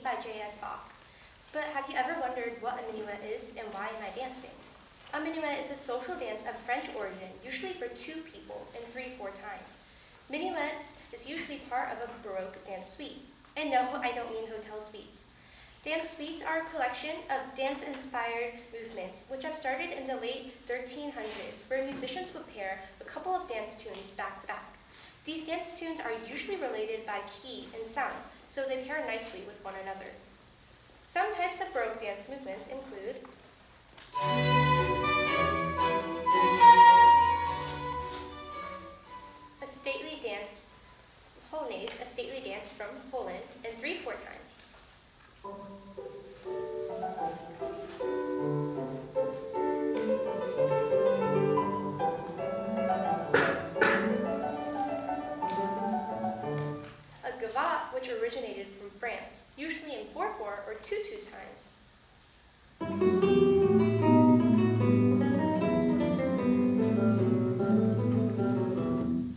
Suite by J.S. Bach. But have you ever wondered what a minuet is and why am I dancing? A minuet is a social dance of French origin, usually for two people in 3/4 time. Minuets is usually part of a Baroque dance suite. And no, I don't mean hotel suites. Dance suites are a collection of dance-inspired movements which have started in the late 1300s, where musicians would pair a couple of dance tunes back to back. These dance tunes are usually related by key and sound, so they pair nicely with one another. Some types of Baroque dance movements include a stately dance, Polonaise, a stately dance from Poland in 3/4 time. A gavotte, which originated from France, usually in 4/4 or 2/2 time.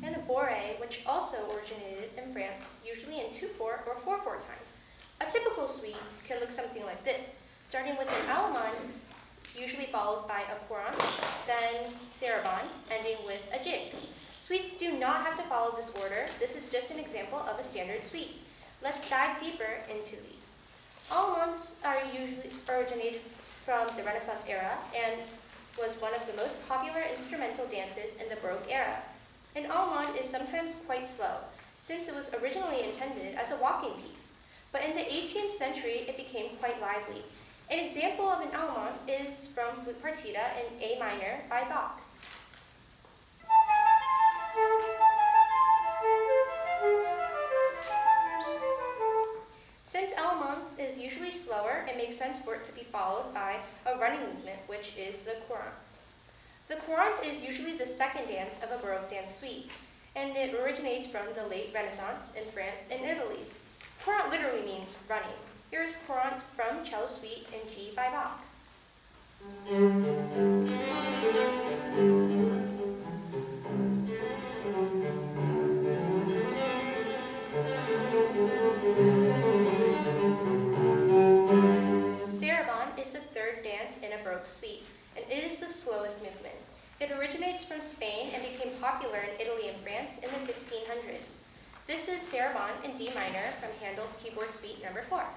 And a bourrée, which also originated in France, usually in 2/4 or 4/4 time. A typical suite can look something like this, starting with an allemande, usually followed by a courant, then sarabande, ending with a jig. Suites do not have to follow this order. This is just an example of a standard suite. Let's dive deeper into these. Allemandes are usually originated from the Renaissance era and was one of the most popular instrumental dances in the Baroque era. An allemande is sometimes quite slow, since it was originally intended as a walking piece. But in the 18th century, it became quite lively. An example of an allemande is from Flute Partita in A minor by Bach. Since allemande is usually slower, it makes sense for it to be followed by a running movement, which is the courant. The courant is usually the second dance of a Baroque dance suite, and it originates from the late Renaissance in France and Italy. Courant literally means running. Here is courant from Cello Suite in G by Bach. Sarabande is the third dance in a Baroque suite, and it is the slowest movement. It originates from Spain and became popular in Italy and France in the 1600s. This is Sarabande in D minor from Handel's Keyboard Suite No. 4.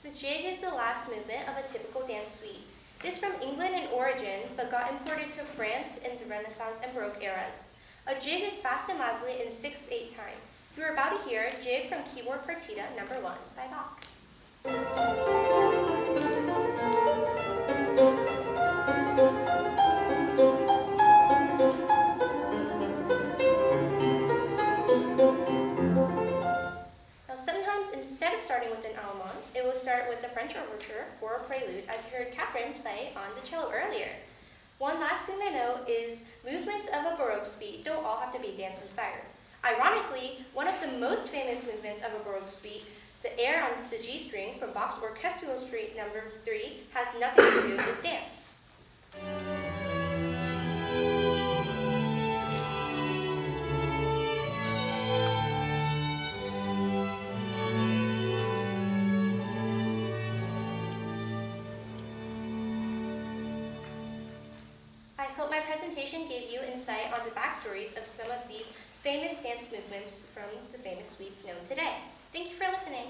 The jig is the last movement of a typical dance suite. It is from England in origin, but got imported to France in the Renaissance and Baroque eras. A jig is fast and lively in 6/8 time. You are about to hear Jig from Keyboard Partita No. 1 by Bach. Now sometimes instead of starting with an allemande, it will start with the French overture or a prelude, as you heard Catherine play on the cello earlier. One last thing to note is movements of a Baroque suite don't all have to be dance-inspired. Ironically, one of the most famous movements of a Baroque suite, the air on the G string from Bach's Orchestrial Suite No. 3, has nothing to do with dance. I hope my presentation gave you insight on the backstories of some of these famous dance movements from the famous suites known today. Thank you for listening.